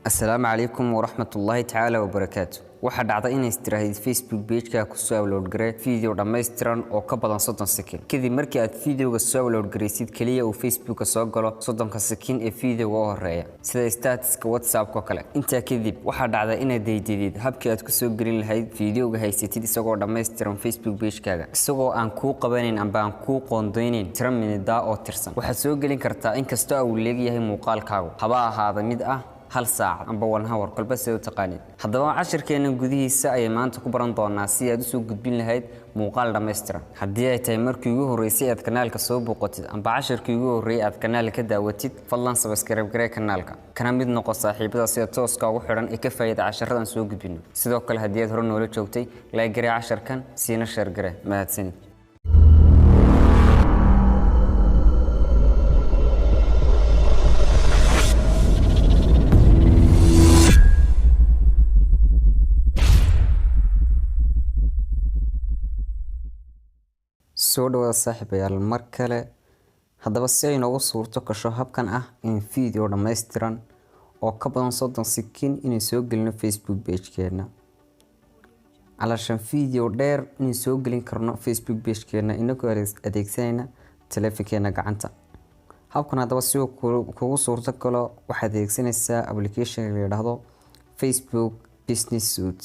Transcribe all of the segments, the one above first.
السلام عليكم ورحمة الله تعالى وبركاته. waxaa dhacday in istiraahid Facebook page-ka ku soo upload garay video dhameystiran oo ka badan 30 second. Kadib markii aad video-ga soo upload garaysid kaliya uu Facebook-ka soo galo 30 second ee video-ga horeeya sida status-ka WhatsApp-ka kale. Intaa kadib waxaa dhacday in aad deydid habkii aad ku soo gelin lahayd video-ga haysatid isagoo dhameystiran Facebook page-kaaga isagoo aan ku qabanin amba aan ku qoondeynin 10 minute oo tirsan. Waxaad soo gelin kartaa in kasta uu leeyahay muuqaalkaaga haba ahaada mid ah hal saac amba 1 hour kolba soo taqaanid. Haddaba casharkeena gudihiisa ay maanta ku baran doonaa si aad u soo gudbin lahayd muuqaal dhameystiran. Haddii ay tahay markii ugu horeysay aad kanaalka soo booqatid amba casharkii ugu horeeyay aad kanaalka daawatid, fadlan subscribe garee kanaalka. Kana mid noqo saaxiibada si tooska ugu xiran ee ka faa'iida casharadan soo gudbino. Sidoo kale haddii aad hore noola joogtay, like garee casharkan, siina share garee. Mahadsanid. soo dhawaada saaxiibayaal mar kale. Haddaba si ay noogu suurto gasho habkan ah in video dhameystiran oo ka badan 30 second inay soo gelino Facebook page-keena. Alashan video dheer inay soo gelin karno Facebook page-keena inagoo adeegsanayna taleefankeena gacanta. Habkan haddaba si uu kugu suurto galo waxaad adeegsanaysaa application la yiraahdo Facebook Business Suite.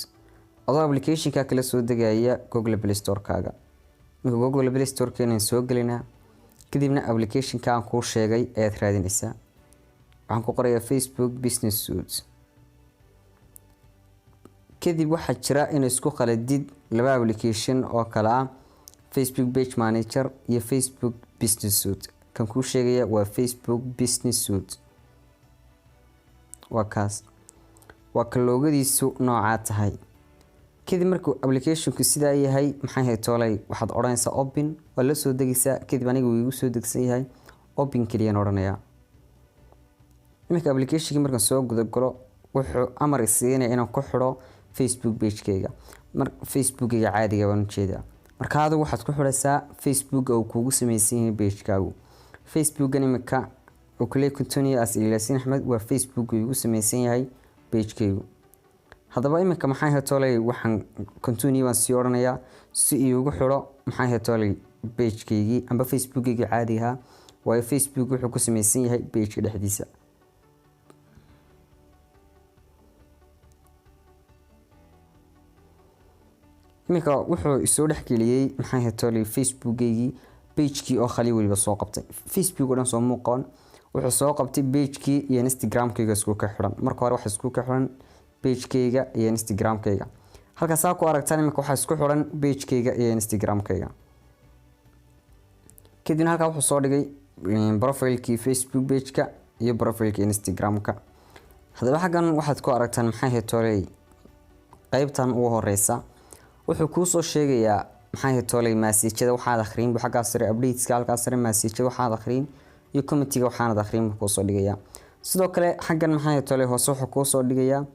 Adoo application-ka kala soo degaya Google Play Store-kaaga. Google Play Store-keena soo gelina kadibna application-ka aan ku sheegay ee raadinaysa waxaan ku qorayaa Facebook Business Suite. kadib waxaa jira in isku qaladid laba application oo kala ah Facebook Page Manager iyo Facebook Business Suite. kan ku sheegaya waa Facebook Business Suite. waa ka loogadiisu nooca tahay. kadib markuu application-ku sidaa yahay maxay ahayd toolay waxaad oranaysaa open oo la soo degaysaa. kadib aniga uu igu soo degsan yahay open kaliya oranaya. iminka application-ka markaan soo guda galo wuxuu amar siinaya inaan ku xiro Facebook page-kayga. Facebook-ga caadiga waan jeedaa. marka aad waxaad ku xiraysaa Facebook oo kuugu sameeyay yahay page-kaagu. Facebook-gan iminka oo kaliya continue as Ilaasin Axmed waa Facebook igu sameeyay yahay page-kaygu. haddaba iminka maxay ahayd toolay waxaan continue waan sii oranayaa si iigu xiro maxay ahayd toolay page-kaygii amba Facebook-gayga caadiga waa Facebook wuxuu ku sameeyay yahay page-ka dhexdiisa. iminka wuxuu soo dhaxgeliyay maxay ahayd toolay Facebook-gaygii page-kii oo khali waliba soo qabtay. Facebook oo dhan soo muuqan wuxuu soo qabtay page-kii iyo Instagram-kayga isku ka xiran. marka hore waxa isku ka xiran page-kayga iyo Instagram-kayga. halkaas aad ku aragtaan iminka waxa isku xiran page-kayga iyo Instagram-kayga. kadib halka wuxuu soo dhigay profile-kii Facebook page-ka iyo profile-kii Instagram-ka. haddaba xagan waxaad ku aragtaan maxay ahayd toolay qaybtan ugu horeysa wuxuu ku soo sheegayaa maxay ahayd toolay message-da waxaad akhriin xagga sare updates-ka halkaas sare message-da waxaad akhriin iyo comment-ga waxaad akhriin ku soo dhigaya. sidoo kale xagan maxay ahayd toolay hoos wuxuu ku soo dhigaya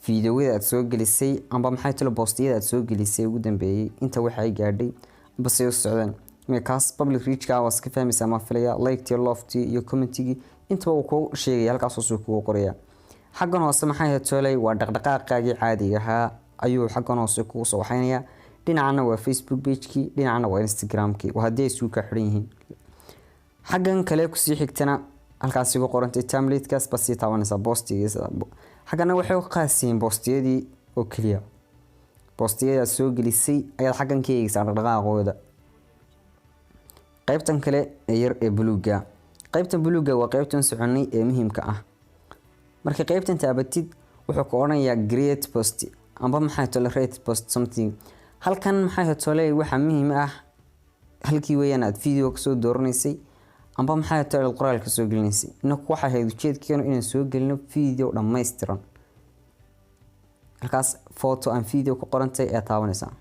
video-yada aad soo gelisay amba maxay tolo post-yada aad soo gelisay ugu dambeeyay inta waxa ay gaadhay bas ay u socdaan. markaas public reach-ka waa iska fahmaysaa ma filaya like-tii love-tii iyo comment-gii inta uu ku sheegay halkaas uu ku qoraya. xagan hoose maxay ahayd toolay waa dhaqdhaqaaqaagii caadiga ahaa ayuu xagan hoose ku soo waxaynaya. dhinacana waa Facebook page-kii dhinacana waa Instagram-kii waa hadii ay isku ka xiran yihiin. xagan kale ku sii xigtana halkaas ugu qorantay template-kaas bas si taabanaysa post-giisa. xagana waxay u qaasiyeen post-yadii oo kaliya. post-yada soo gelisay ayaa xagan ka eegaysaa dhaqdhaqaaqooda. qaybtan kale ee yar ee buluuga. qaybtan buluuga waa qaybtan soconay ee muhiimka ah. marka qaybtan taabatid wuxuu ku oranayaa create post amba maxay tolerate post something. halkan maxay tolerate waxa muhiim ah halkii weeyaan aad video ka soo dooranaysay amba maxay tolerate qoraalka soo gelinaysay. inaku waxa ahayd ujeedkeenu inaan soo gelino video dhameystiran. halkaas photo and video ku qorantay ee taabanaysaa.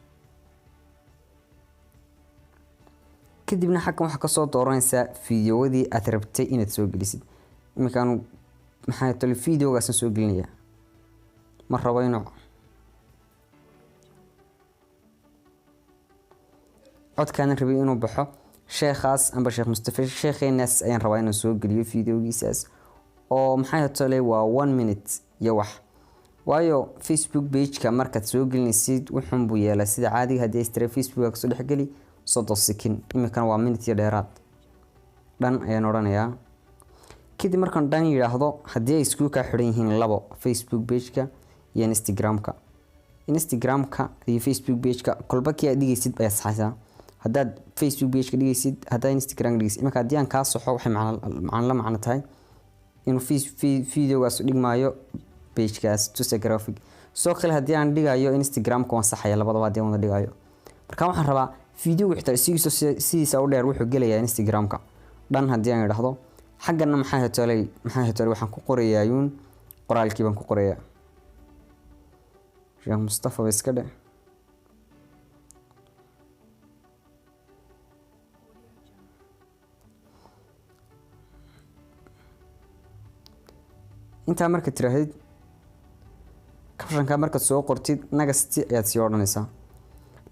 kadibna xakan waxa ka soo dooranaysaa video-wadii aad rabtay inaad soo gelisid. iminka maxay tolerate video-gaas soo gelinaya ma rabo inuu codkaan rabay inuu baxo sheekhaas amba sheekh Mustafa sheekheenaas ayaan rabaa inaan soo geliyo video-giisaas oo maxay tolay waa 1 minute iyo wax. waayo Facebook page-ka markaad soo gelinaysid wuxuun buu yeelaa sida caadiga haddii istira Facebook ka soo dhexgeli 30 second imikana waa minute iyo dheeraad dhan ayaan oranayaa. kadib markaan dhan yiraahdo haddii ay isku ka xiran yihiin labo Facebook page-ka iyo Instagram-ka iyo Facebook page-ka kolba kii aad dhigaysid bay saxaysaa. haddaad Facebook page-ka dhigaysid haddaad Instagram dhigaysid imika haddii aan ka saxo waxay macna tahay inuu video-gaas dhigmaayo page-kaas tusa graphic. soo kale haddii aan dhigayo Instagram-ka waan saxaya labadaba haddii aan wada dhigayo. marka waxaan rabaa video-ga xitaa sidiisa u dheer wuxuu gelayaa Instagram-ka dhan haddii aan yiraahdo xaggana maxay hatolay waxaan ku qorayaa qoraalkii baan ku qorayaa Sheekh Mustafa iska dhe inta marka tiraahid caption-ka marka soo qortid next ayaad sii odhanaysaa.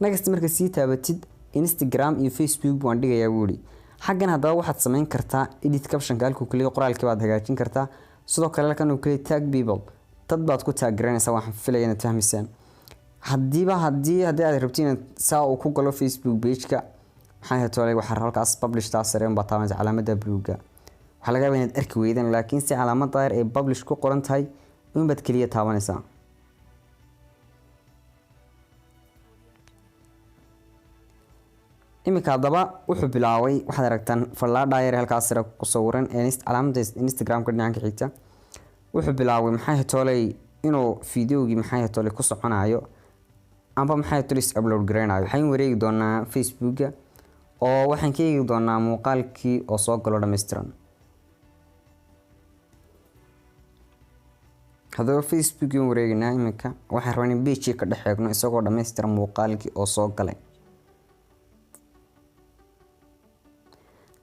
next marka sii taabatid Instagram iyo Facebook waan dhigayaa wuri xaggan hadaba waxaad sameyn kartaa edit caption-ka halka kaliya qoraalka baad hagaajin kartaa. sidoo kale halkan uu kaliya tag people dad baad ku tag garanaysaa waxaan filayaa inaad fahmaysaan. haddii aad rabtiin saa uu ku galo Facebook page-ka maxay hatolay waxa halkaas publish taas sareen baa taaban calaamada blue-ga waxa laga yaabaa inaad arki weydaan laakiin si calaamada yar ee publish ku qoran tahay in baad kaliya taabanaysaa. imika hadaba wuxuu bilaaway waxaad aragtaan fallaadha yar halkaas sare ku sawiran ee calaamada Instagram-ka dhinaca xigta wuxuu bilaaway maxay hatolay inuu video-gii maxay hatolay ku soconayo amba maxay hatolay upload gareynayo. waxaan wareegi doonaa Facebook-ga oo waxaan ka eegi doonaa muuqaalkii oo soo galo dhameystiran. hadaba Facebook-ga wareeginaa imika waxaan rabaa in page ka dhex eegno isagoo dhameystiran muuqaalkii oo soo galay.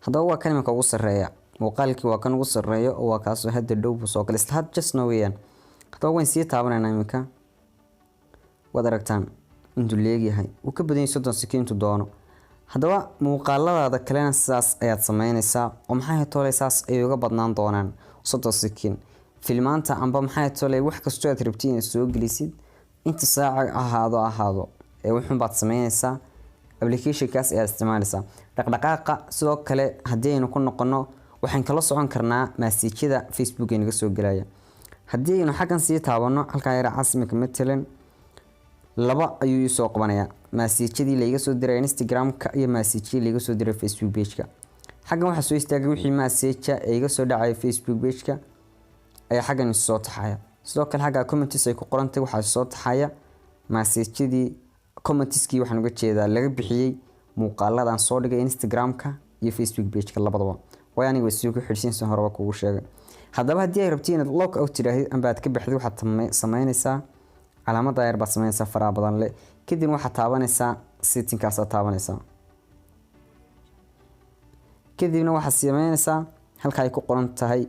hadaba waa kan imika ugu sareeya muuqaalkii waa kan ugu sareeyo oo waa kaas hadda dhow buu soo galay isla had just now weeyaan. hadaba waan sii taabanayna imika wada aragtaan intuu leeyahay uu ka badan yahay 30 second doono. hadaba muuqaalada kalena saas ayaad sameynaysaa oo maxay hatolay saas ay uga badnaan doonaan 30 second filmaanta amba maxay hatolay wax kastoo aad rabtiin soo gelisid inta saac ahaado ee wuxuu baad sameynaysaa application-kaas ayaa isticmaalaysaa. dhaqdhaqaaqa sidoo kale haddii aynu ku noqono waxaan kala socon karnaa message-yada Facebook ee naga soo galaya. haddii aynu xaggan sii taabano halka yar casmika matalan laba ayuu soo qabanayaa message-yadii la iga soo diray Instagram-ka iyo message-yadii la iga soo diray Facebook page-ka. xaggan waxa soo istaagay wixii message ee iga soo dhacay Facebook page-ka ayaa xaggan soo taxaya. sidoo kale xagga comments ay ku qorantay waxa soo taxaya message-yadii comments-kii waxaan uga jeedaa laga bixiyay muuqaaladan soo dhigay Instagram-ka iyo Facebook page-ka labadaba way aniga soo ku xirsiinsan horaba kugu sheegay. hadaba haddii ay rabtiin inaad log out tiraahid amba aad ka baxdo waxaad sameynaysaa calaamada yar baad sameynaysaa faraha badan leh kadib waxaad taabanaysaa setting-kaas aad taabanaysaa kadibna waxaad sameynaysaa halka ay ku qoran tahay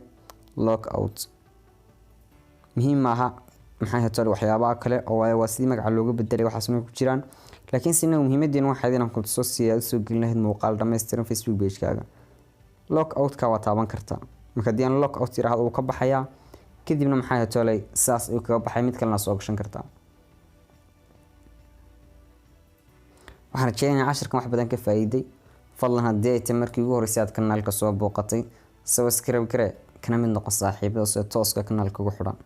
log out. muhiim maaha maxay hatolay waxyaabaha kale oo waa sidii magaca looga bedelay waxaas ku jiraan laakiin sina muhiimadeena waxay inaan ku soo gelin lahayd muuqaal dhameystiran Facebook page-kaaga. log out-ka waa taaban kartaa marka hadii aan log out yiraahdo uu ka baxayaa kadibna maxay hatolay saas uu kaga baxay mid kalena soo gashan kartaa. waxaan rajeynayaa casharkan wax badan ka faa'iiday. fadlan haddii ay tahay markii ugu horeysay aad kanaalka soo booqatay subscribe garee kana mid noqo saaxiibada si tooska kanaalka ugu xidhan.